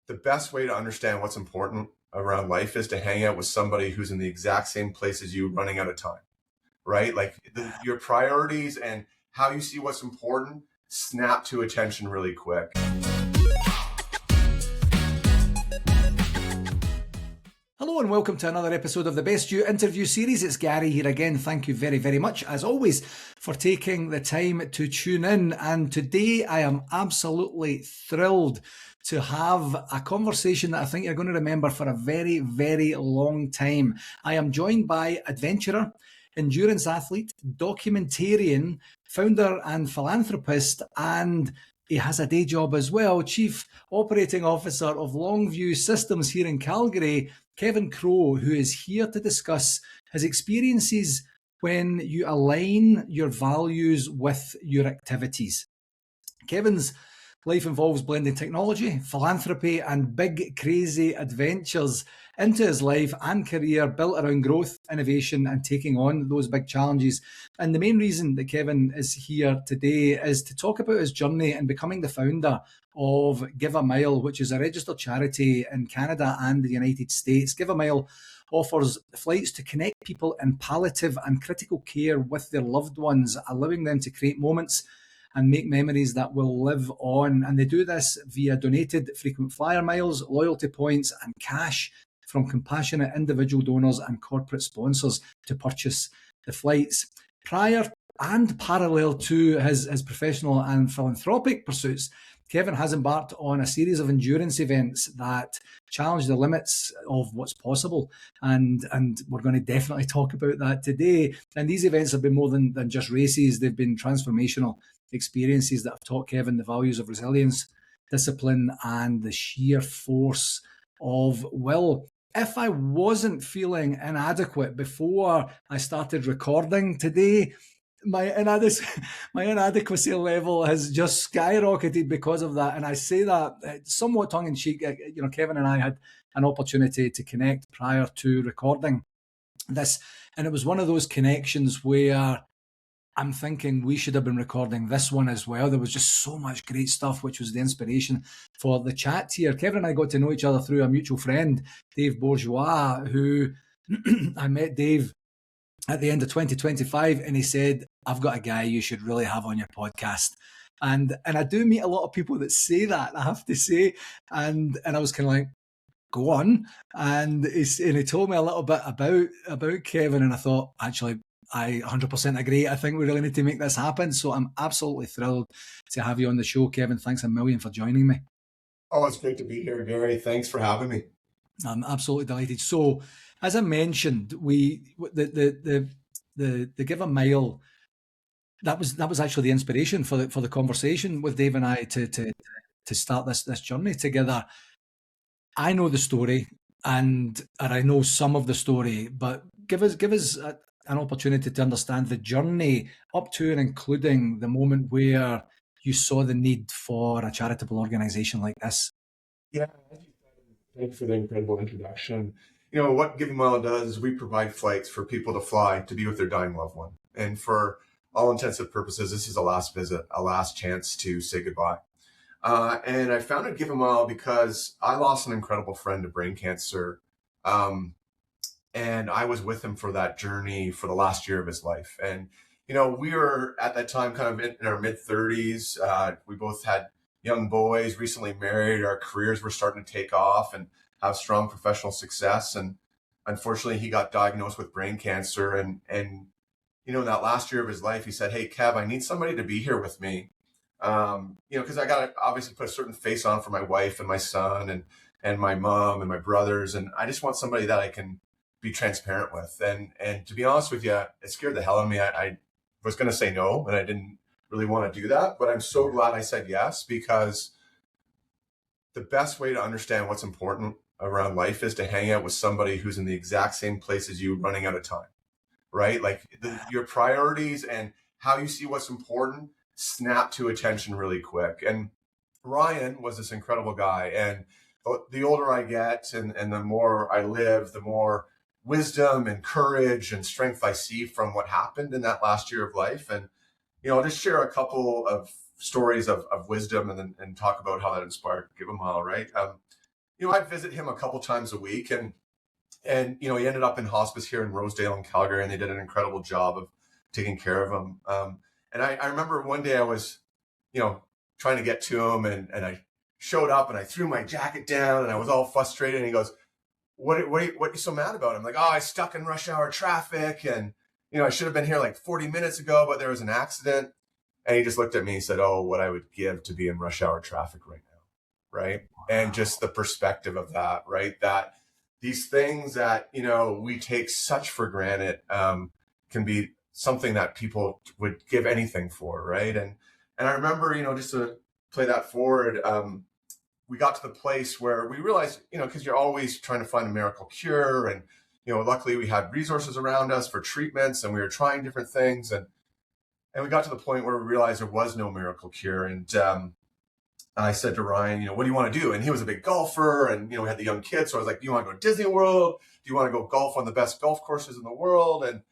the best way to understand what's important around life is to hang out with somebody who's in the exact same place as you, running out of time, right? Like your priorities and how you see what's important snap to attention really quick. Hello and welcome to another episode of the Best You interview series. It's Gary here again. Thank you very, very much, as always, for taking the time to tune in. And today I am absolutely thrilled to have a conversation that I think you're going to remember for a very, very long time. I am joined by adventurer, endurance athlete, documentarian, founder and philanthropist, and he has a day job as well, Chief Operating Officer of Longview Systems here in Calgary, Kevin Crowe, who is here to discuss his experiences when you align your values with your activities. Kevin's life involves blending technology, philanthropy, and big, crazy adventures into his life and career built around growth, innovation, and taking on those big challenges. And the main reason that Kevin is here today is to talk about his journey in becoming the founder of Give a Mile, which is a registered charity in Canada and the United States. Give a Mile offers flights to connect people in palliative and critical care with their loved ones, allowing them to create moments and make memories that will live on. And they do this via donated frequent flyer miles, loyalty points, and cash from compassionate individual donors and corporate sponsors to purchase the flights. Prior and parallel to his professional and philanthropic pursuits, Kevin has embarked on a series of endurance events that challenge the limits of what's possible. And we're going to definitely talk about that today. And these events have been more than just races. They've been transformational experiences that have taught Kevin the values of resilience, discipline, and the sheer force of will. If I wasn't feeling inadequate before I started recording today, my inadequacy level has just skyrocketed because of that. And I say that somewhat tongue-in-cheek. Kevin and I had an opportunity to connect prior to recording this. And it was one of those connections where I'm thinking we should have been recording this one as well. There was just so much great stuff, which was the inspiration for the chat here. Kevin and I got to know each other through a mutual friend, Dave Bourgeois, who I met Dave at the end of 2025, and he said, I've got a guy you should really have on your podcast. And I do meet a lot of people that say that, I have to say. And I was kind of like, go on. And he told me a little bit about Kevin, and I thought, actually, I 100% agree. I think we really need to make this happen. So I'm absolutely thrilled to have you on the show, Kevin. Thanks a million for joining me. Oh, it's great to be here, Gary. Thanks for having me. I'm absolutely delighted. So, as I mentioned, the Give a Mile, that was actually the inspiration for the conversation with Dave and I to start this journey together. I know the story, and I know some of the story, but give us an opportunity to understand the journey up to and including the moment where you saw the need for a charitable organization like this. Yeah, thanks for the incredible introduction. What Give a Mile does is we provide flights for people to fly to be with their dying loved one. And for all intents and purposes, this is a last visit, a last chance to say goodbye. And I founded Give a Mile because I lost an incredible friend to brain cancer. And I was with him for that journey for the last year of his life. And, we were at that time kind of in our mid-30s. We both had young boys, recently married. Our careers were starting to take off and have strong professional success. And unfortunately, he got diagnosed with brain cancer. And in that last year of his life, he said, hey, Kev, I need somebody to be here with me. Because I got to obviously put a certain face on for my wife and my son and my mom and my brothers. And I just want somebody that I can be transparent with. And to be honest with you, it scared the hell out of me. I was going to say no, and I didn't really want to do that, but I'm so glad I said yes, because the best way to understand what's important around life is to hang out with somebody who's in the exact same place as you, running out of time, right? Like your priorities and how you see what's important snap to attention really quick. And Ryan was this incredible guy. And the older I get and the more I live, the more wisdom and courage and strength I see from what happened in that last year of life. And, I'll just share a couple of stories of wisdom and talk about how that inspired Give a Mile, right? I'd visit him a couple times a week, and he ended up in hospice here in Rosedale and Calgary, and they did an incredible job of taking care of him. And I remember one day I was, trying to get to him, and I showed up and I threw my jacket down and I was all frustrated. And he goes, what are you so mad about? I'm like, oh, I stuck in rush hour traffic, and I should have been here like 40 minutes ago, but there was an accident. And he just looked at me and said, oh, what I would give to be in rush hour traffic right now. Right. And just the perspective of that, right? That these things that, we take such for granted, can be something that people would give anything for. Right. And I remember, just to play that forward, we got to the place where we realized, because you're always trying to find a miracle cure. And, luckily we had resources around us for treatments, and we were trying different things. And we got to the point where we realized there was no miracle cure. And I said to Ryan, what do you want to do? And he was a big golfer, and, we had the young kids. So I was like, do you want to go to Disney World? Do you want to go golf on the best golf courses in the world? And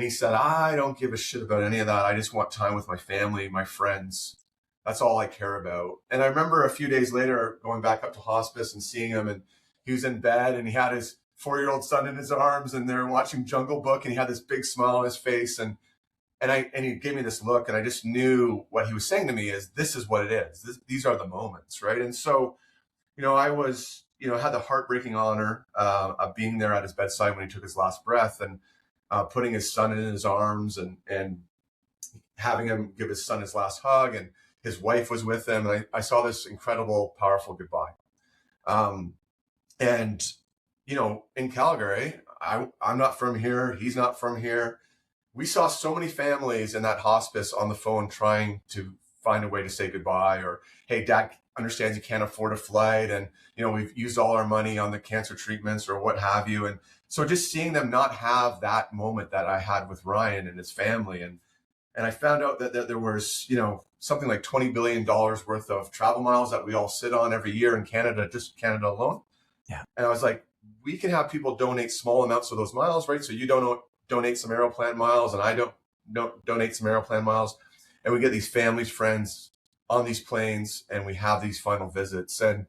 he said, I don't give a shit about any of that. I just want time with my family, my friends. That's all I care about. And I remember a few days later going back up to hospice and seeing him, and he was in bed and he had his 4-year-old son in his arms, and they're watching Jungle Book, and he had this big smile on his face. And he gave me this look, and I just knew what he was saying to me is, this is what it is. These are the moments. Right. And so, I was, had the heartbreaking honor of being there at his bedside when he took his last breath, and putting his son in his arms, and having him give his son his last hug, and his wife was with him. And I saw this incredible, powerful goodbye. And, in Calgary, I'm not from here. He's not from here. We saw so many families in that hospice on the phone trying to find a way to say goodbye, or, hey, dad understands you can't afford a flight, and, we've used all our money on the cancer treatments or what have you. And so just seeing them not have that moment that I had with Ryan and his family. And I found out that there was, something like $20 billion worth of travel miles that we all sit on every year in Canada, just Canada alone. Yeah. And I was like, we can have people donate small amounts of those miles, right? So you don't donate some Aeroplan miles, and I don't donate some Aeroplan miles. And we get these families, friends on these planes, and we have these final visits. And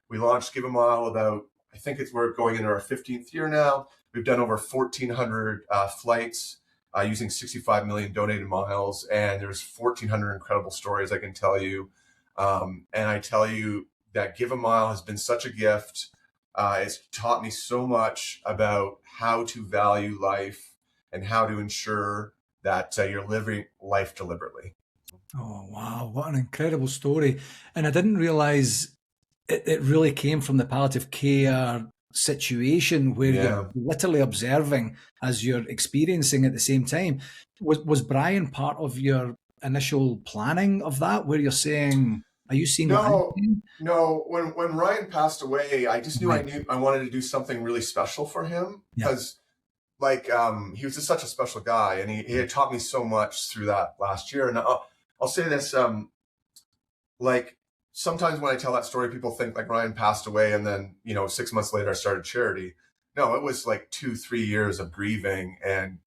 we launched Give a Mile about, I think we're going into our 15th year now. We've done over 1,400 flights using 65 million donated miles. And there's 1,400 incredible stories I can tell you. And I tell you that Give a Mile has been such a gift. It's taught me so much about how to value life and how to ensure that you're living life deliberately. Oh, wow. What an incredible story. And I didn't realize it really came from the palliative care situation where you're literally observing as you're experiencing at the same time. Was Brian part of your initial planning of that, where you're saying, are you seeing what I'm seeing? No. When Ryan passed away, I just knew I wanted to do something really special for him, because he was just such a special guy, and he had taught me so much through that last year. And I'll say this, sometimes when I tell that story, people think like Ryan passed away and then, 6 months later I started charity. No, it was like 2-3 years of grieving and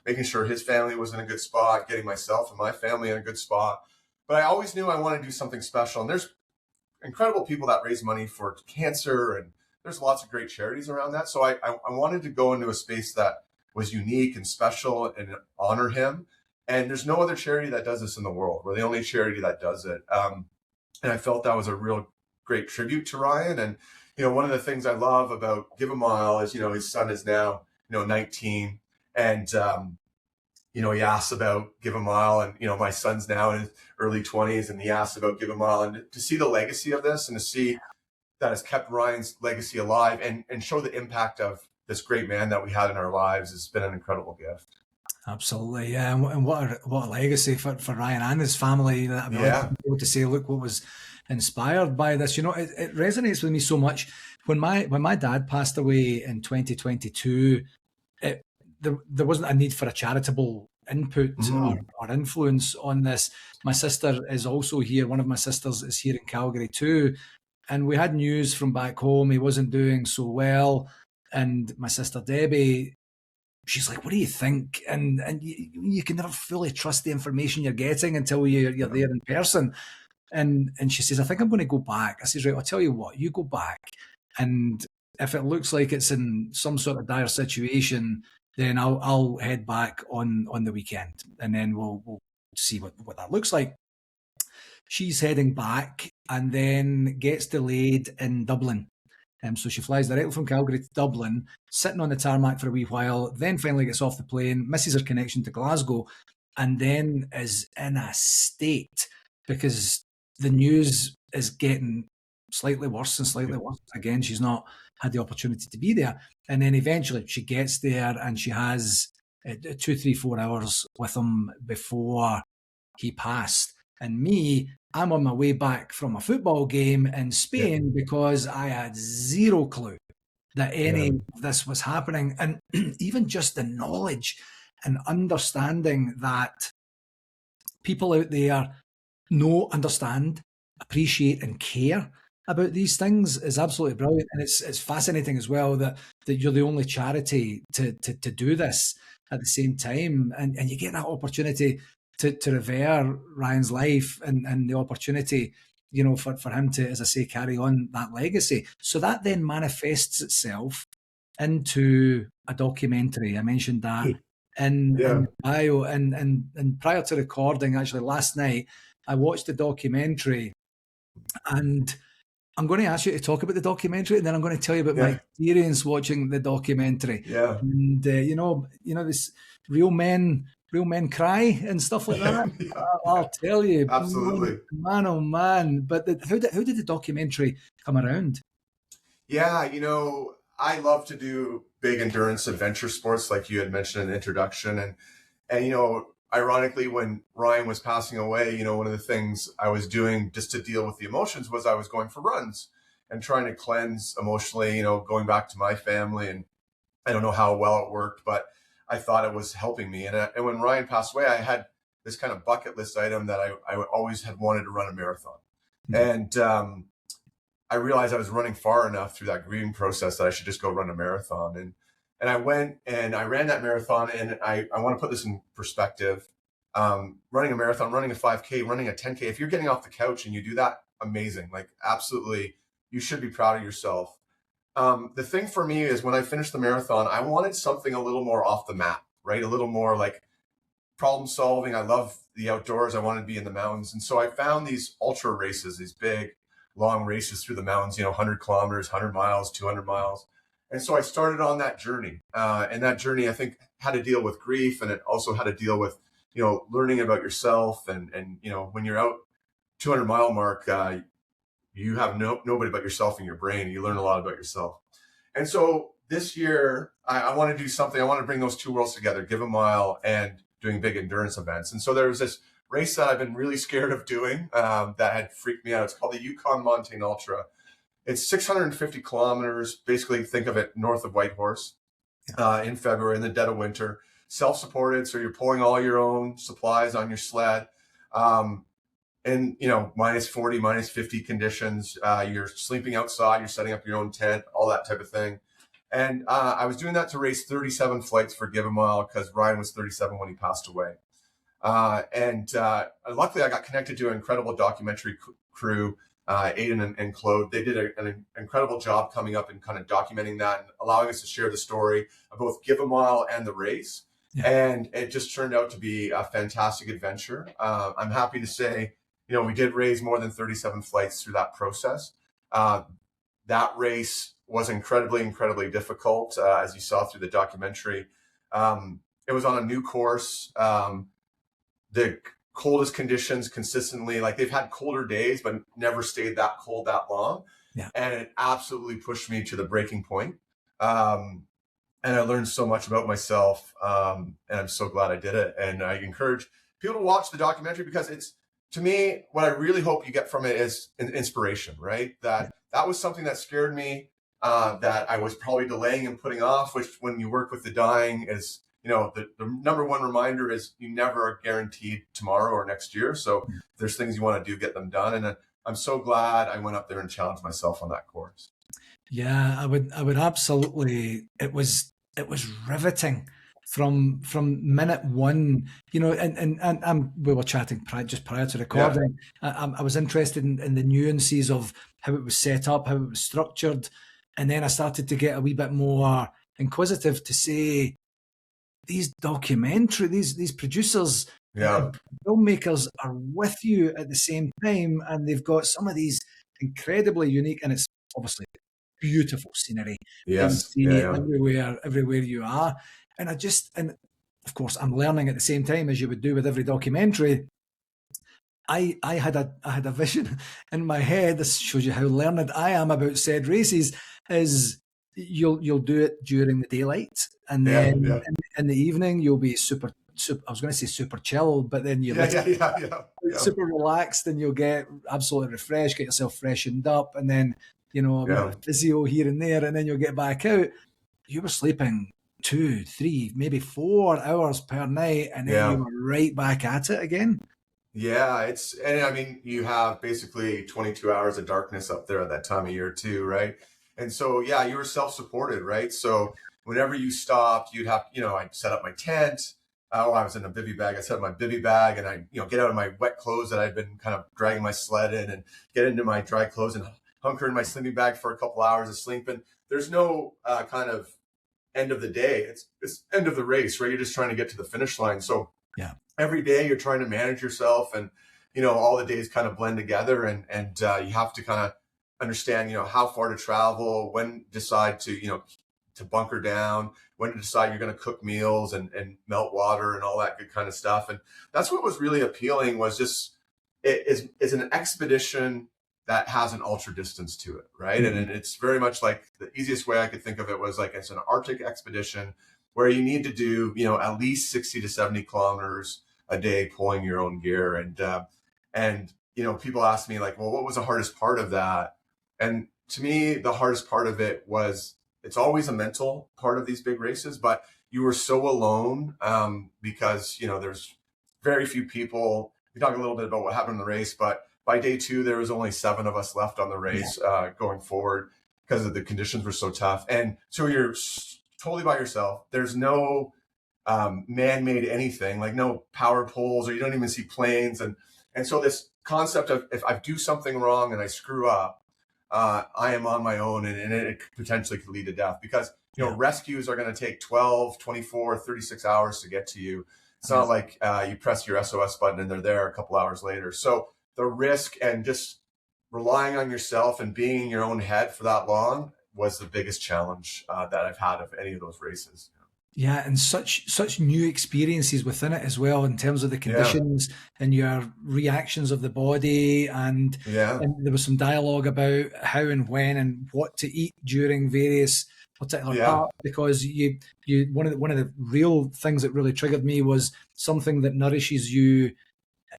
making sure his family was in a good spot, getting myself and my family in a good spot. But I always knew I wanted to do something special. And there's incredible people that raise money for cancer, and there's lots of great charities around that. So I wanted to go into a space that was unique and special and honor him. And there's no other charity that does this in the world. We're the only charity that does it. And I felt that was a real great tribute to Ryan. And, one of the things I love about Give a Mile is, his son is now, 19. And, he asks about Give a Mile. And, my son's now in his early 20s, and he asks about Give a Mile. And to see the legacy of this, and to see that has kept Ryan's legacy alive, and show the impact of this great man that we had in our lives, has been an incredible gift. Absolutely, yeah. And what a legacy for Ryan and his family. That I'd like able to say, look what was inspired by this. It resonates with me so much. When my dad passed away in 2022, there wasn't a need for a charitable input or influence on this. My sister is also here. One of my sisters is here in Calgary too. And we had news from back home. He wasn't doing so well. And my sister Debbie, she's like, what do you think? And you can never fully trust the information you're getting until you're there in person. And she says, I think I'm going to go back. I says, right, I'll tell you what, you go back. And if it looks like it's in some sort of dire situation, then I'll head back on the weekend, and then we'll see what that looks like. She's heading back and then gets delayed in Dublin. So she flies directly from Calgary to Dublin, sitting on the tarmac for a wee while, then finally gets off the plane, misses her connection to Glasgow, and then is in a state because the news is getting slightly worse and slightly worse. Again, she's not had the opportunity to be there. And then eventually she gets there and she has 2, 3, 4 hours with him before he passed. And me, I'm on my way back from a football game in Spain because I had zero clue that any of this was happening. And even just the knowledge and understanding that people out there know, understand, appreciate, and care about these things is absolutely brilliant. And it's fascinating as well that you're the only charity to do this at the same time. And you get that opportunity to revere Ryan's life and the opportunity, for him to, as I say, carry on that legacy. So that then manifests itself into a documentary. I mentioned that in the bio. And prior to recording, actually last night, I watched the documentary, and I'm going to ask you to talk about the documentary, and then I'm going to tell you about my experience watching the documentary. And this real men cry and stuff like that. I'll tell you, absolutely, man, oh man. But how did the documentary come around? Yeah, I love to do big endurance adventure sports, like you had mentioned in the introduction, and ironically, when Ryan was passing away, one of the things I was doing just to deal with the emotions was I was going for runs and trying to cleanse emotionally, going back to my family. And I don't know how well it worked, but I thought it was helping me. And when Ryan passed away, I had this kind of bucket list item that I always had wanted to run a marathon. And I realized I was running far enough through that grieving process that I should just go run a marathon. And I went and I ran that marathon. And I want to put this in perspective. Running a marathon, running a 5K, running a 10K, if you're getting off the couch and you do that, amazing. Like, absolutely, you should be proud of yourself. The thing for me is when I finished the marathon, I wanted something a little more off the map, right? A little more like problem solving. I love the outdoors. I wanted to be in the mountains. And so I found these ultra races, these big, long races through the mountains, 100 kilometers, 100 miles, 200 miles. And so I started on that journey. And that journey, I think, had to deal with grief, and it also had to deal with, learning about yourself. And when you're out 200-mile mark, you have nobody but yourself in your brain. You learn a lot about yourself. And so this year, I want to do something. I want to bring those two worlds together, give a mile and doing big endurance events. And so there was this race that I've been really scared of doing that had freaked me out. It's called the Yukon Mountain Ultra. It's 650 kilometers. Basically, think of it north of Whitehorse in February, in the dead of winter. Self-supported, so you're pulling all your own supplies on your sled. And minus 40, minus 50 conditions. You're sleeping outside, you're setting up your own tent, all that type of thing. And I was doing that to race 37 flights for Give a Mile because Ryan was 37 when he passed away. And luckily I got connected to an incredible documentary crew, Aiden and Claude. They did an incredible job coming up and kind of documenting that and allowing us to share the story of both Give a Mile and the race. Yeah. And it just turned out to be a fantastic adventure. I'm happy to say, we did raise more than 37 flights through that process. That race was incredibly, incredibly difficult, as you saw through the documentary. It was on a new course. The coldest conditions consistently, like they've had colder days, but never stayed that cold that long. Yeah. And it absolutely pushed me to the breaking point. And I learned so much about myself. And I'm so glad I did it. And I encourage people to watch the documentary because it's, to me, what I really hope you get from it is an inspiration, right? That was something that scared me, that I was probably delaying and putting off, which when you work with the dying is, the number one reminder is you never are guaranteed tomorrow or next year. So if there's things you want to do, get them done. And I'm so glad I went up there and challenged myself on that course. Yeah, I would absolutely. It was riveting from minute one, and we were chatting just prior to Yeah. recording. I was interested in the nuances of how it was set up, how it was structured, and then I started to get a wee bit more inquisitive to say these these producers Yeah. and filmmakers are with you at the same time, and they've got some of these incredibly unique, and it's obviously beautiful scenery that you Yes. Yeah. see Yeah. everywhere you are. And of course, I'm learning at the same time, as you would do with every documentary. I had a vision in my head. This shows you how learned I am about said races. Is you'll do it during the daylight, and Yeah. then Yeah. in the evening you'll be super. I was going to say super chill, but then you Yeah. literally Yeah. Yeah. Yeah. Yeah. super relaxed, and you'll get absolutely refreshed, get yourself freshened up, and then a wee bit Yeah. of physio here and there, and then you'll get back out. You were sleeping 2, 3, maybe 4 hours per night, and then you Yeah. were right back at it again. Yeah, and I mean, you have basically 22 hours of darkness up there at that time of year too, right? And so, yeah, you were self-supported, right? So whenever you stopped, you'd have, I'd set up my tent. Oh, I was in a bivy bag. I set up my bivy bag, and I, get out of my wet clothes that I'd been kind of dragging my sled in, and get into my dry clothes and hunker in my sleeping bag for a couple hours of sleep. And there's no kind of end of the day. It's end of the race, right? You're just trying to get to the finish line. So Yeah. every day you're trying to manage yourself, and all the days kind of blend together, and you have to kind of understand how far to travel, when decide to bunker down, when to decide you're going to cook meals and melt water and all that good kind of stuff. And that's what was really appealing, was just it is an expedition that has an ultra distance to it, right? Mm-hmm. And it's very much like, the easiest way I could think of it was like, it's an Arctic expedition where you need to do at least 60 to 70 kilometers a day pulling your own gear. And people ask me like, well, what was the hardest part of that? And to me, the hardest part of it was, it's always a mental part of these big races, but you were so alone, because there's very few people. We talk a little bit about what happened in the race, but by day 2 there was only 7 of us left on the race, going forward, because of the conditions were so tough. And so you're totally by yourself. There's no man-made anything, like no power poles, or you don't even see planes. And so this concept of, if I do something wrong and I screw up, I am on my own, and it potentially could lead to death, because rescues are going to take 12, 24, 36 hours to get to you. It's not like you press your SOS button and they're there a couple hours later. So the risk and just relying on yourself and being in your own head for that long was the biggest challenge that I've had of any of those races. Yeah, and such new experiences within it as well, in terms of the conditions and your reactions of the body, and there was some dialogue about how and when and what to eat during various particular parts, because you one of the real things that really triggered me was something that nourishes you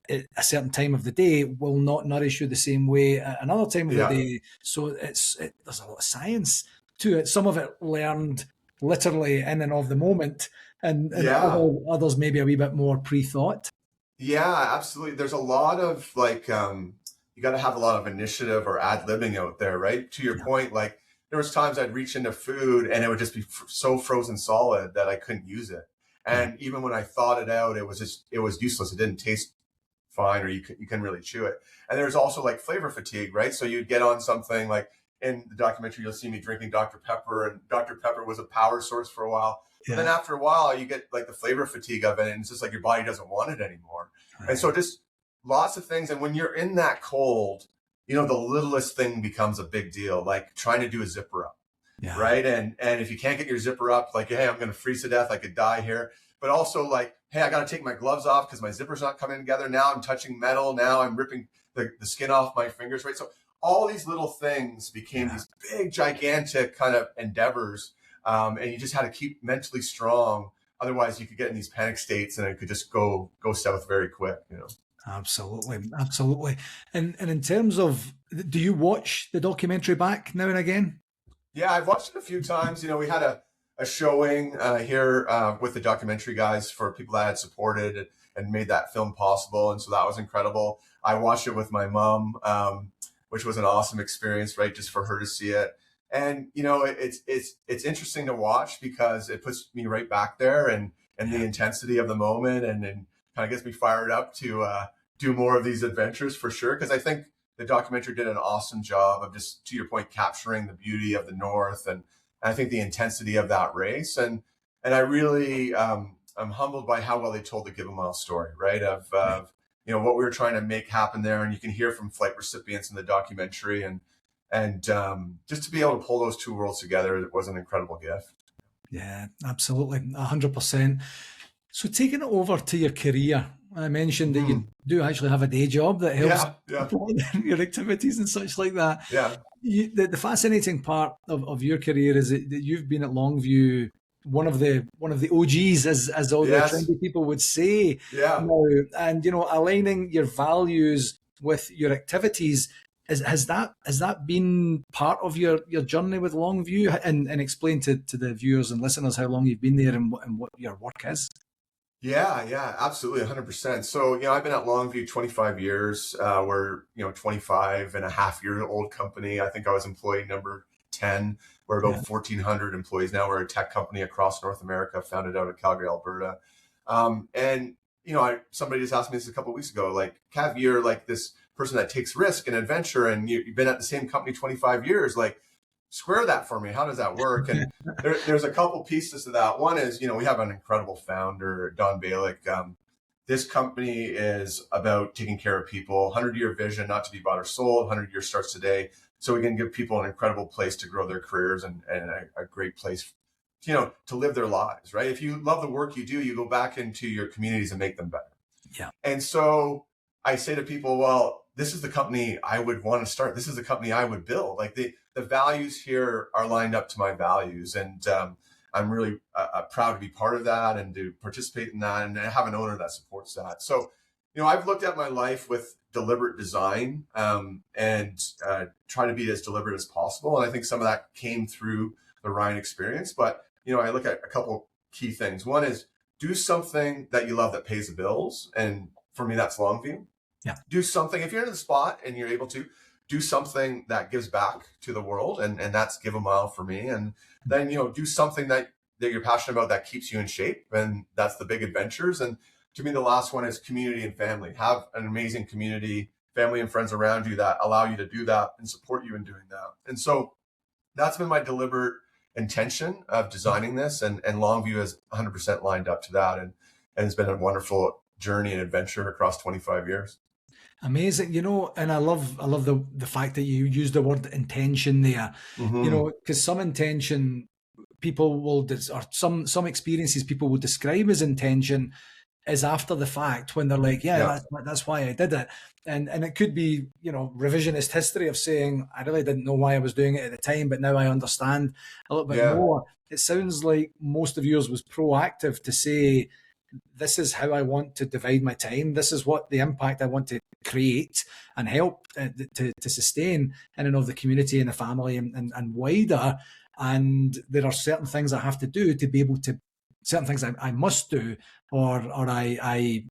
at a certain time of the day will not nourish you the same way at another time of the day. So there's a lot of science to it. Some of it learned literally in and of the moment, and others maybe a wee bit more pre-thought. Yeah, absolutely. There's a lot of like, you got to have a lot of initiative or ad-libbing out there, right? To your point, like, there was times I'd reach into food and it would just be so frozen solid that I couldn't use it. And even when I thawed it out, it was useless. It didn't taste fine, or you couldn't really chew it. And there's also like flavor fatigue, right? So you'd get on something like, in the documentary, you'll see me drinking Dr. Pepper, and Dr. Pepper was a power source for a while. But then after a while, you get like the flavor fatigue of it, and it's just like your body doesn't want it anymore. And so just lots of things. And when you're in that cold, the littlest thing becomes a big deal, like trying to do a zipper up, right? And if you can't get your zipper up, like, hey, I'm going to freeze to death, I could die here. But also like, hey, I got to take my gloves off because my zipper's not coming together. Now I'm touching metal. Now I'm ripping the skin off my fingers, right? So all these little things became these big, gigantic kind of endeavors. And you just had to keep mentally strong. Otherwise, you could get in these panic states, and it could just go south very quick, Absolutely. And in terms of, do you watch the documentary back now and again? Yeah, I've watched it a few times. We had a showing here with the documentary guys for people that had supported and made that film possible. And so that was incredible. I watched it with my mom, which was an awesome experience, right? Just for her to see it. And it's interesting to watch because it puts me right back there and the intensity of the moment, and kind of gets me fired up to do more of these adventures for sure. Because I think the documentary did an awesome job of, just to your point, capturing the beauty of the North, and I think the intensity of that race. And I really I'm humbled by how well they told the Give a Mile story, right? Of what we were trying to make happen there, and you can hear from flight recipients in the documentary, and just to be able to pull those two worlds together, it was an incredible gift. Yeah, absolutely, 100%. So taking it over to your career, I mentioned that you do actually have a day job that helps support your activities and such like that. Yeah. The fascinating part of your career is that you've been at Longview, one of the OGs, as all the trendy people would say. Yeah. Now, and aligning your values with your activities. Has that been part of your journey with Longview? And explain to the viewers and listeners how long you've been there and what your work is. Yeah, absolutely, 100%. So, I've been at Longview 25 years. We're, 25 and a half year old company. I think I was employee number 10. We're about 1,400 employees now. We're a tech company across North America, founded out of Calgary, Alberta. And somebody just asked me this a couple of weeks ago, like, Cav, you're like this person that takes risk and adventure, and you've been at the same company 25 years. Like, square that for me. How does that work? And there's a couple pieces to that. One is, we have an incredible founder, Don Balick. This company is about taking care of people, 100-year vision, not to be bought or sold. 100 years starts today. So we can give people an incredible place to grow their careers, and a great place, to live their lives, right? If you love the work you do, you go back into your communities and make them better. Yeah. And so I say to people, well, this is the company I would want to start. This is the company I would build. Like, the values here are lined up to my values. And I'm really proud to be part of that and to participate in that and have an owner that supports that. So, I've looked at my life with deliberate design, and try to be as deliberate as possible. And I think some of that came through the Ryan experience. But, I look at a couple key things. One is, do something that you love that pays the bills. And for me, that's Longview. Yeah. Do something, if you're in the spot and you're able to, do something that gives back to the world. And that's Give a Mile for me. And then, do something that you're passionate about that keeps you in shape. And that's the Big Adventures. And to me, the last one is community and family. Have an amazing community, family and friends around you that allow you to do that and support you in doing that. And so that's been my deliberate intention of designing this. And Longview is 100% lined up to that. And it's been a wonderful journey and adventure across 25 years. Amazing, and I love the fact that you use the word intention there, because some intention people will, or some experiences people will describe as intention is after the fact, when they're like, that's why I did it. And it could be, revisionist history of saying, I really didn't know why I was doing it at the time, but now I understand a little bit more. It sounds like most of yours was proactive to say, this is how I want to divide my time. This is what the impact I want to create and help to sustain in and of the community and the family and wider. And there are certain things I have to do to be able to, certain things I must do, or I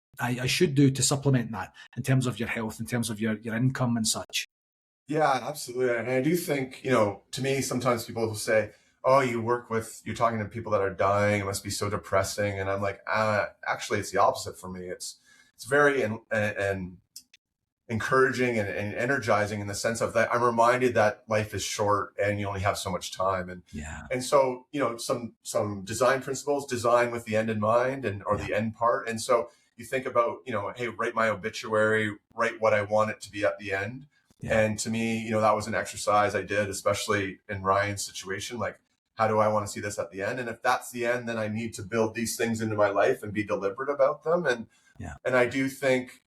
should do to supplement that in terms of your health, in terms of your income and such. Yeah, absolutely. And I do think, to me, sometimes people will say, oh, you're talking to people that are dying. It must be so depressing. And I'm like, actually, it's the opposite for me. It's very encouraging and energizing in the sense of that I'm reminded that life is short and you only have so much time. And so, some design principles, design with the end in mind or the end part. And so you think about, hey, write my obituary, write what I want it to be at the end. Yeah. And to me, that was an exercise I did, especially in Ryan's situation. Like, how do I want to see this at the end? And if that's the end, then I need to build these things into my life and be deliberate about them. And I do think,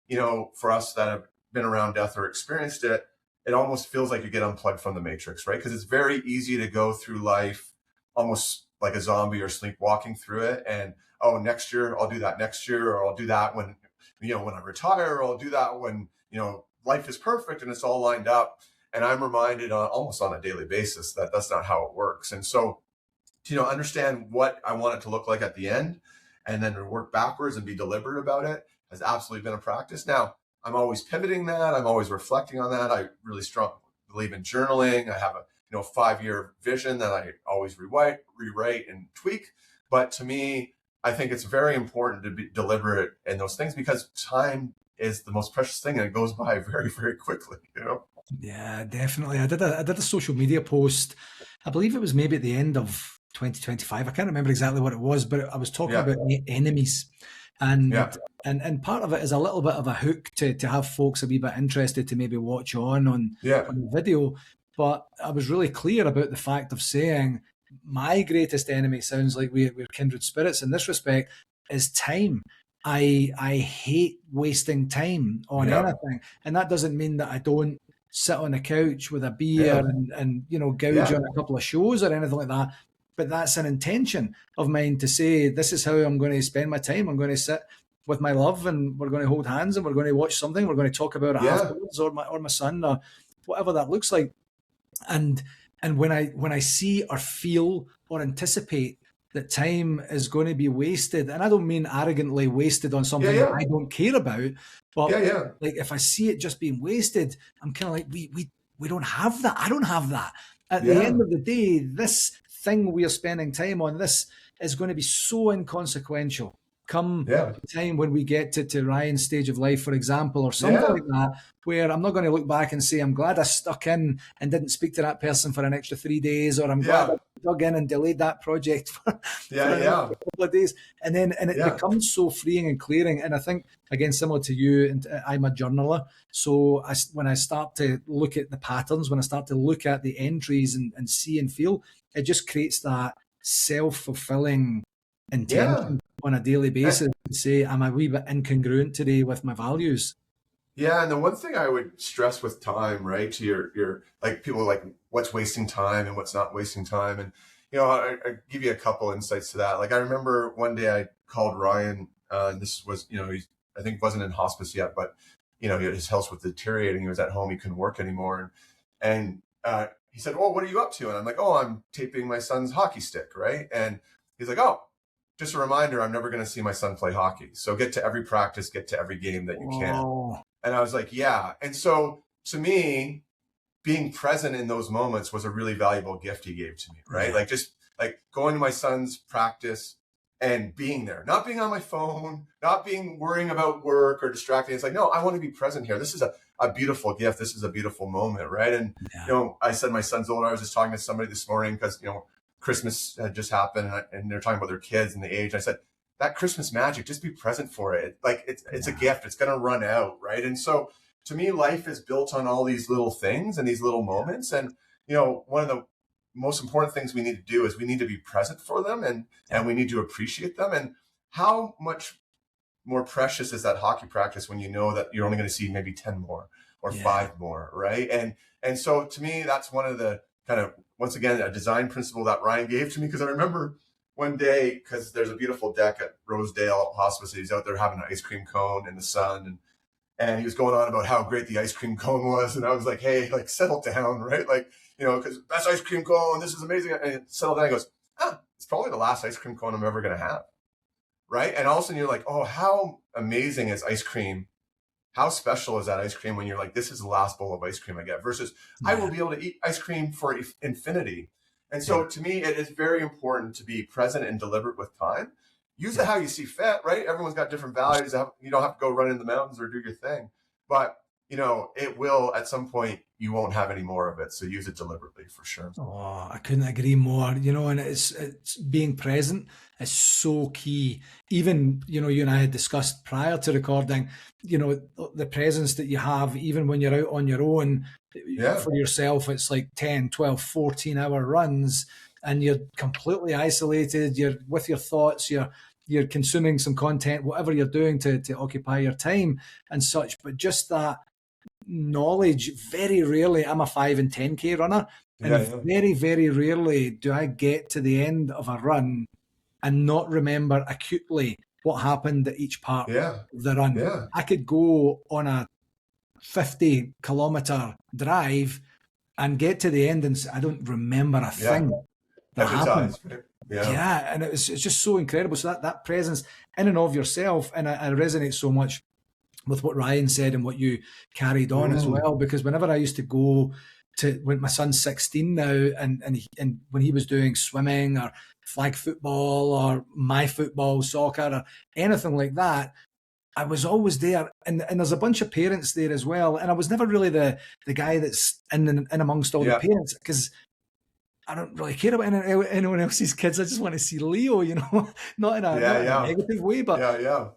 for us that have been around death or experienced it, it almost feels like you get unplugged from the matrix, right? Because it's very easy to go through life almost like a zombie or sleepwalking through it. And, oh, next year I'll do that next year, or I'll do that when I retire, or I'll do that when, life is perfect and it's all lined up. And I'm reminded almost on a daily basis that that's not how it works. And so, to understand what I want it to look like at the end, and then to work backwards and be deliberate about it, has absolutely been a practice. Now, I'm always pivoting that. I'm always reflecting on that. I really strongly believe in journaling. I have 5-year vision that I always rewrite and tweak. But to me, I think it's very important to be deliberate in those things, because time is the most precious thing and it goes by very, very quickly, Yeah, definitely. I did a social media post. I believe it was maybe at the end of 2025. I can't remember exactly what it was, but I was talking Yeah. about enemies. And Yeah. and part of it is a little bit of a hook to have folks a wee bit interested to maybe watch on Yeah. the video. But I was really clear about the fact of saying my greatest enemy, sounds like we're kindred spirits in this respect, is time. I hate wasting time on Yeah. anything. And that doesn't mean that I don't sit on the couch with a beer Yeah. and gouge Yeah. on a couple of shows or anything like that. But that's an intention of mine to say, this is how I'm going to spend my time. I'm going to sit with my love and we're going to hold hands and we're going to watch something. We're going to talk about it Yeah. afterwards, or my son, or whatever that looks like. And when I see or feel or anticipate that time is going to be wasted, and I don't mean arrogantly wasted on something Yeah. that I don't care about, but Yeah. like if I see it just being wasted, I'm kind of like, we don't have that. I don't have that. At the Yeah. end of the day, this thing we are spending time on, this is going to be so inconsequential come Yeah. the time when we get to Ryan's stage of life, for example, or something Yeah. like that, where I'm not going to look back and say, I'm glad I stuck in and didn't speak to that person for an extra 3 days, or I'm glad Yeah. I dug in and delayed that project for Yeah. an Yeah. extra couple of days. And it Yeah. becomes so freeing and clearing. And I think, again, similar to you, and I'm a journaler. So when I start to look at the patterns, when I start to look at the entries and see and feel, it just creates that self-fulfilling intention on a daily basis to say, I'm a wee bit incongruent today with my values. Yeah, and the one thing I would stress with time, right, to your like people like what's wasting time and what's not wasting time, and I give you a couple insights to that. Like I remember one day I called Ryan, and this was he I think wasn't in hospice yet, but his health was deteriorating. He was at home, he couldn't work anymore, and he said, "Well, what are you up to?" And I'm like, "Oh, I'm taping my son's hockey stick, right?" And he's like, "Oh, just a reminder, I'm never going to see my son play hockey. So get to every practice, get to every game that you can." Oh, And I was like, yeah. And so to me, being present in those moments was a really valuable gift he gave to me, right? Yeah. Like just like going to my son's practice and being there, not being on my phone, not being worrying about work or distracting. It's like, no, I want to be present here. This is a beautiful gift. This is a beautiful moment, right? And, I said my son's older. I was just talking to somebody this morning because, Christmas had just happened and they're talking about their kids and the age. I said, that Christmas magic, just be present for it. Like it's a gift. It's going to run out, right? And so to me, life is built on all these little things and these little moments. And, one of the most important things we need to do is we need to be present for them and we need to appreciate them. And how much more precious is that hockey practice when you know that you're only going to see maybe 10 more or 5 more, right? And so to me, that's one of the kind of, once again, a design principle that Ryan gave to me, because I remember one day, because there's a beautiful deck at Rosedale Hospice, he's out there having an ice cream cone in the sun, and he was going on about how great the ice cream cone was, and I was like, hey, like settle down, right? Like, because best ice cream cone, this is amazing, and settle down. He goes, it's probably the last ice cream cone I'm ever going to have, right? And all of a sudden you're like, oh, how amazing is ice cream? How special is that ice cream when you're like, this is the last bowl of ice cream I get, versus I will be able to eat ice cream for infinity. And so to me, it is very important to be present and deliberate with time. Use it how you see fit, right? Everyone's got different values. You don't have to go run in the mountains or do your thing. But, it will, at some point, you won't have any more of it. So use it deliberately for sure. Oh, I couldn't agree more. And it's being present is so key. Even, you and I had discussed prior to recording, the presence that you have, even when you're out on your own for yourself, it's like 10, 12, 14-hour runs and you're completely isolated. You're with your thoughts, you're consuming some content, whatever you're doing to occupy your time and such. But just that knowledge, very rarely, I'm a 5 and 10K runner, and very, very rarely do I get to the end of a run and not remember acutely what happened at each part of the run. Yeah. I could go on a 50-kilometer drive and get to the end and I don't remember a thing that happened. Yeah, and it's just so incredible. So that presence in and of yourself, and I resonate so much with what Ryan said and what you carried on as well, because whenever I used to go to when my son's 16 now, and when he was doing swimming or flag football or my football, soccer or anything like that, I was always there, and there's a bunch of parents there as well. And I was never really the guy that's in amongst all the Yeah. parents, because I don't really care about anyone else's kids. I just want to see Leo, not in a Yeah. negative way, but Yeah.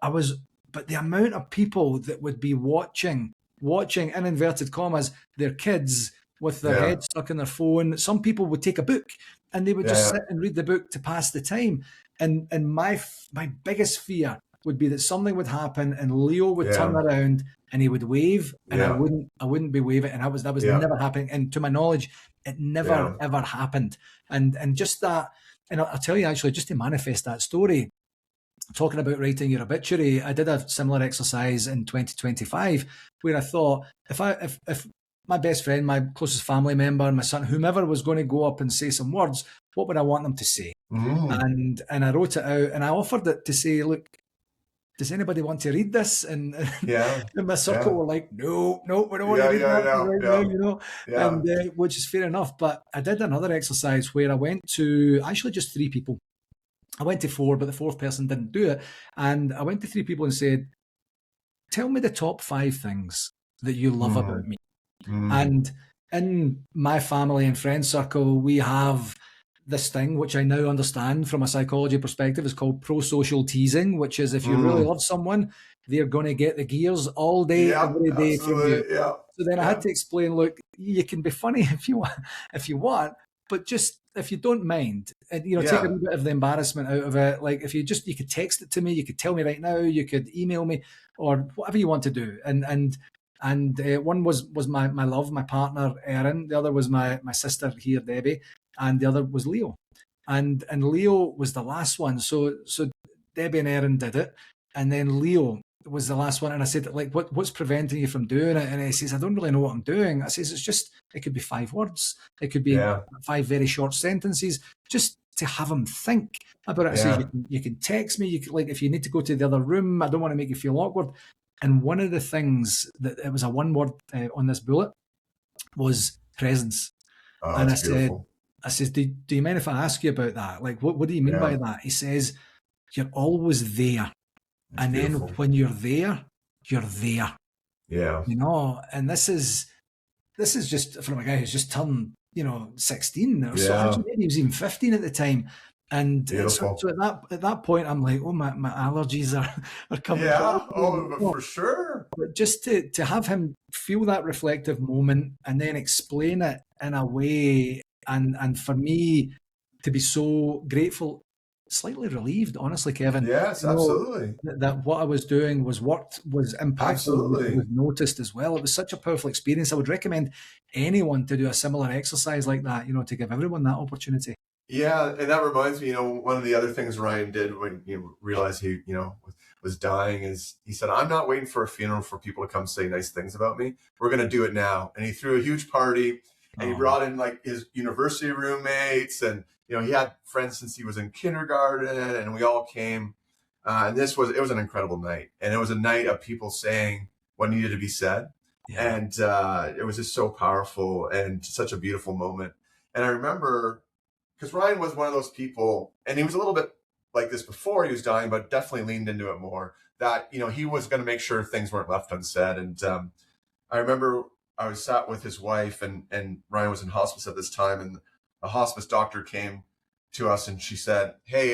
I was, but the amount of people that would be watching in inverted commas their kids with their Yeah. head stuck in their phone. Some people would take a book and they would just Yeah. sit and read the book to pass the time. And my biggest fear would be that something would happen and Leo would turn Yeah. around and he would wave, and I Yeah. wouldn't be waving, and that was Yeah. never happening. And to my knowledge, it never ever happened. And just that, and I'll tell you, actually, just to manifest that story, talking about writing your obituary, I did a similar exercise in 2025 where I thought, if my best friend, my closest family member, my son, whomever was going to go up and say some words, what would I want them to say? And I wrote it out, and I offered it to say, look, does anybody want to read this? And in my circle were like, no, we don't want to read that right now, and which is fair enough. But I did another exercise where I went to actually just 3 people. I went to 4, but the 4th person didn't do it. And I went to 3 people and said, tell me the top 5 things that you love about me. And in my family and friend circle, we have this thing, which I now understand from a psychology perspective, is called pro-social teasing, which is if you really love someone, they're going to get the gears all day, every day from you. Yeah. So then I had to explain, look, you can be funny if you want, but just if you don't mind, and take a little bit of the embarrassment out of it. Like if you could text it to me, you could tell me right now, you could email me, or whatever you want to do. And one was my love, my partner Erin. The other was my sister here, Debbie, and the other was Leo. And Leo was the last one. So Debbie and Erin did it, and then Leo was the last one. And I said, like, what's preventing you from doing it? And he says, I don't really know what I'm doing. I says, it could be 5 words. It could be 5 very short sentences, just to have him think about it. I says, you can text me. You could, like, if you need to go to the other room, I don't want to make you feel awkward. And one of the things that it was a 1 word on this bullet was presence. Oh, and that's beautiful. I says, do you mind if I ask you about that? Like, what do you mean by that? He says, you're always there. That's and beautiful. Then when you're there, you're there. Yeah. And this is just from a guy who's just turned, 16 or so. Actually, maybe he was even 15 at the time. And so at that point, I'm like, oh, my allergies are coming. Yeah, for sure. But just to have him feel that reflective moment and then explain it in a way, and for me to be so grateful, slightly relieved, honestly, Kevin. Yes, absolutely. That what I was doing was worked, was impactful, was noticed as well. It was such a powerful experience. I would recommend anyone to do a similar exercise like that, to give everyone that opportunity. Yeah, and that reminds me, one of the other things Ryan did when you realized he, was dying is he said, I'm not waiting for a funeral for people to come say nice things about me. We're going to do it now. And he threw a huge party, and he brought in like his university roommates, and, he had friends since he was in kindergarten, and we all came. And it was an incredible night. And it was a night of people saying what needed to be said. Yeah. And it was just so powerful and such a beautiful moment. And I remember, because Ryan was one of those people, and he was a little bit like this before he was dying, but definitely leaned into it more, that, he was going to make sure things weren't left unsaid. And I remember I was sat with his wife, and Ryan was in hospice at this time, and a hospice doctor came to us, and she said, hey,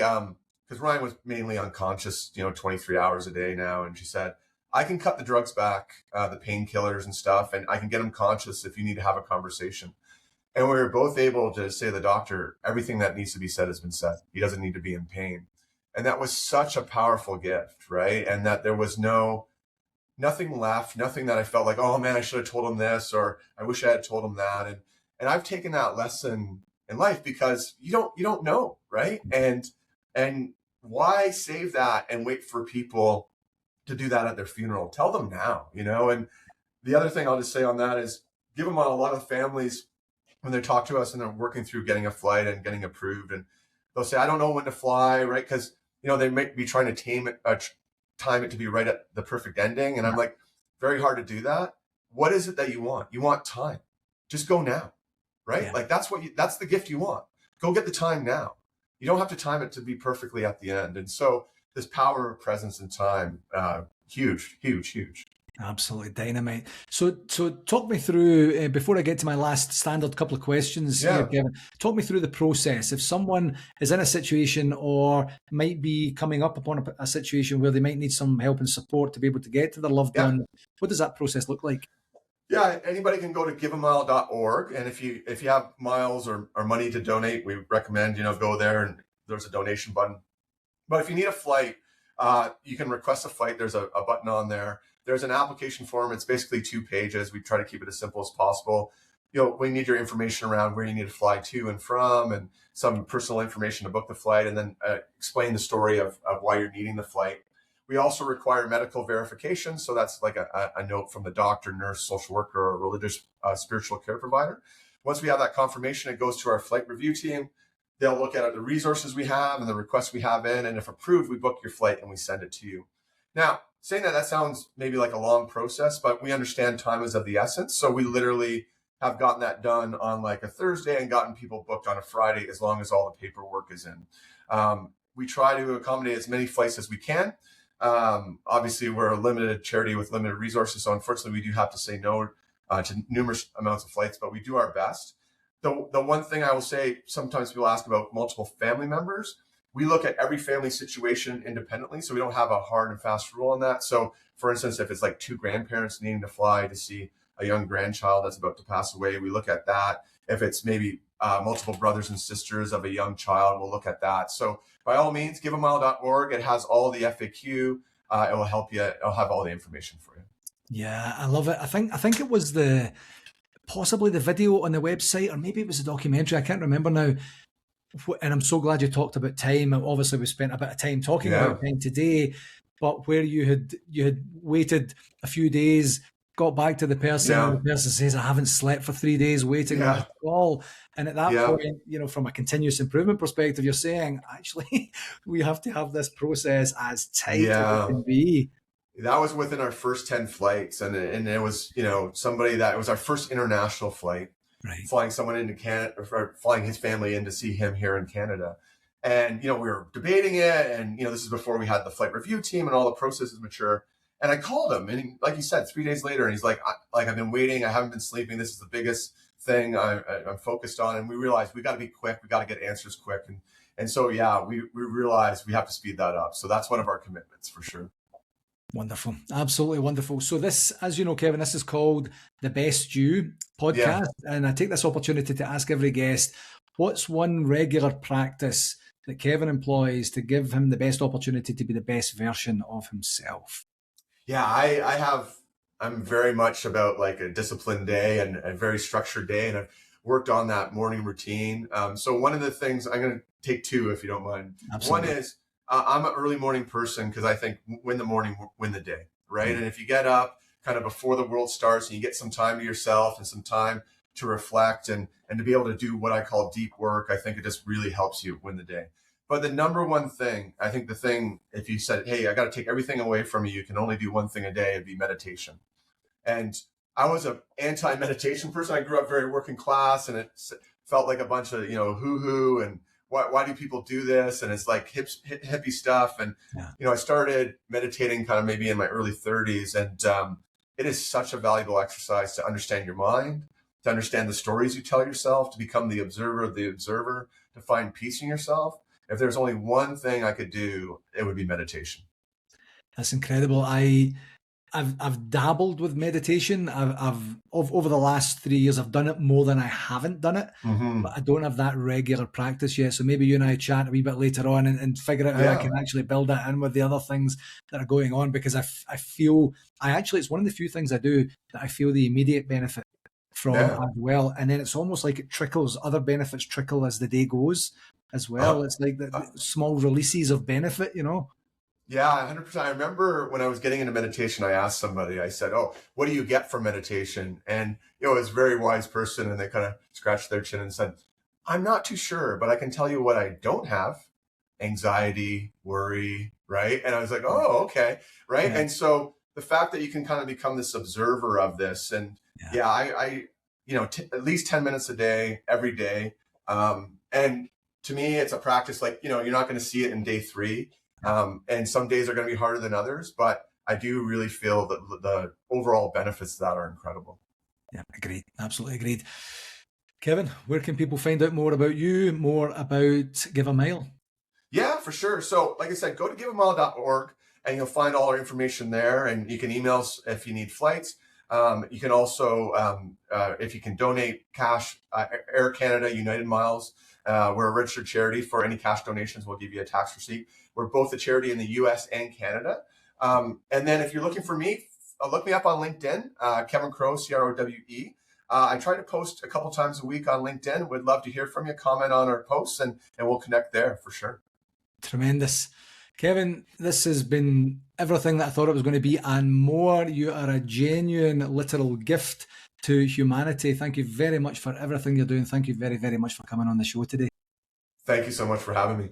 because Ryan was mainly unconscious, 23 hours a day now. And she said, I can cut the drugs back, the painkillers and stuff, and I can get him conscious if you need to have a conversation. And we were both able to say to the doctor, everything that needs to be said has been said. He doesn't need to be in pain. And that was such a powerful gift, right? And that there was nothing left, nothing that I felt like, oh man, I should have told him this, or I wish I had told him that. And I've taken that lesson in life, because you don't know, right? And why save that and wait for people to do that at their funeral? Tell them now, And the other thing I'll just say on that is, give them a lot of families, when they talk to us and they're working through getting a flight and getting approved, and they'll say, I don't know when to fly, right? Because, they might be trying to time it to be right at the perfect ending. And I'm like, very hard to do that. What is it that you want? You want time. just go now, right? Yeah. Like that's the gift you want. Go get the time now. You don't have to time it to be perfectly at the end. And so this power of presence and time, huge, huge, huge. Absolutely dynamite. So talk me through, before I get to my last standard couple of questions here, Yeah. Kevin, talk me through the process. If someone is in a situation or might be coming up upon a situation where they might need some help and support to be able to get to their loved Yeah. one, what does that process look like? Yeah, anybody can go to giveamile.org. And if you have miles or money to donate, we recommend, go there and there's a donation button. But if you need a flight, you can request a flight. There's a button on there. There's an application form. It's basically 2 pages. We try to keep it as simple as possible. We need your information around where you need to fly to and from, and some personal information to book the flight, and then explain the story of why you're needing the flight. We also require medical verification. So that's like a note from the doctor, nurse, social worker, or religious spiritual care provider. Once we have that confirmation, it goes to our flight review team. They'll look at the resources we have and the requests we have in, and if approved, we book your flight and we send it to you. Now, saying that sounds maybe like a long process, but we understand time is of the essence. So we literally have gotten that done on like a Thursday and gotten people booked on a Friday, as long as all the paperwork is in. We try to accommodate as many flights as we can. Obviously, we're a limited charity with limited resources, so unfortunately, we do have to say no to numerous amounts of flights, but we do our best. The one thing I will say, sometimes people ask about multiple family members. We look at every family situation independently, so we don't have a hard and fast rule on that. So, for instance, if it's like 2 grandparents needing to fly to see a young grandchild that's about to pass away, we look at that. If it's maybe multiple brothers and sisters of a young child, we'll look at that. So by all means, giveamile.org. It has all the FAQ. It will help you. It'll have all the information for you. Yeah, I love it. I think it was possibly the video on the website, or maybe it was a documentary. I can't remember now. And I'm so glad you talked about time. Obviously, we spent a bit of time talking about time today, but where you had waited a few days, got back to the person, and the person says, "I haven't slept for 3 days waiting on a call." And at that point, from a continuous improvement perspective, you're saying, actually, we have to have this process as tight as it can be. That was within our first 10 flights. And it was, somebody that it was our first international flight. Right. Flying someone into Canada, or flying his family in to see him here in Canada. And, we were debating it. And, this is before we had the flight review team and all the processes mature. And I called him, and like you said, 3 days later, and he's like, I've been waiting. I haven't been sleeping. This is the biggest thing I'm focused on. And we realized we got to be quick. We got to get answers quick. And so, we realized we have to speed that up. So that's one of our commitments for sure. Wonderful. Absolutely wonderful. So this, as you know, Kevin, this is called the Best You podcast. Yeah. And I take this opportunity to ask every guest, what's one regular practice that Kevin employs to give him the best opportunity to be the best version of himself? Yeah, I'm very much about like a disciplined day and a very structured day. And I've worked on that morning routine. So one of the things, I'm going to take 2, if you don't mind. Absolutely. One is, I'm an early morning person because I think win the morning, win the day, right? Mm-hmm. And if you get up kind of before the world starts and you get some time to yourself and some time to reflect and to be able to do what I call deep work, I think it just really helps you win the day. But the number one thing, I think if you said, hey, I got to take everything away from you, you can only do one thing a day, it'd be meditation. And I was an anti-meditation person. I grew up very working class, and it felt like a bunch of, hoo-hoo and why do people do this? And it's like hippie stuff. And, I started meditating kind of maybe in my early 30s. And it is such a valuable exercise to understand your mind, to understand the stories you tell yourself, to become the observer of the observer, to find peace in yourself. If there's only one thing I could do, it would be meditation. That's incredible. I've dabbled with meditation. I've over the last 3 years, I've done it more than I haven't done it, but I don't have that regular practice yet. So maybe you and I chat a wee bit later on and figure out how I can actually build that in with the other things that are going on, because I feel it's one of the few things I do that I feel the immediate benefit from as well. And then it's almost like it trickles, other benefits trickle as the day goes as well. It's like the small releases of benefit, Yeah, 100%. I remember when I was getting into meditation, I asked somebody, I said, "Oh, what do you get from meditation?" And, it was a very wise person, and they kind of scratched their chin and said, "I'm not too sure, but I can tell you what I don't have: anxiety, worry," right? And I was like, "Oh, okay." Right. Yeah. And so the fact that you can kind of become this observer of this, and I at least 10 minutes a day, every day. And to me, it's a practice like, you're not going to see it in day 3. And some days are going to be harder than others, but I do really feel that the overall benefits of that are incredible. Yeah, agreed. Absolutely agreed. Kevin, where can people find out more about you, more about Give a Mile? Yeah, for sure. So like I said, go to giveamile.org and you'll find all our information there, and you can email us if you need flights. You can also, if you can donate cash, Air Canada, United Miles, we're a registered charity. For any cash donations, we'll give you a tax receipt. We're both a charity in the US and Canada. And then if you're looking for me, look me up on LinkedIn, Kevin Crowe, Crowe. I try to post a couple times a week on LinkedIn. Would love to hear from you. Comment on our posts, and we'll connect there for sure. Tremendous. Kevin, this has been everything that I thought it was going to be and more. You are a genuine, literal gift to humanity. Thank you very much for everything you're doing. Thank you very, very much for coming on the show today. Thank you so much for having me.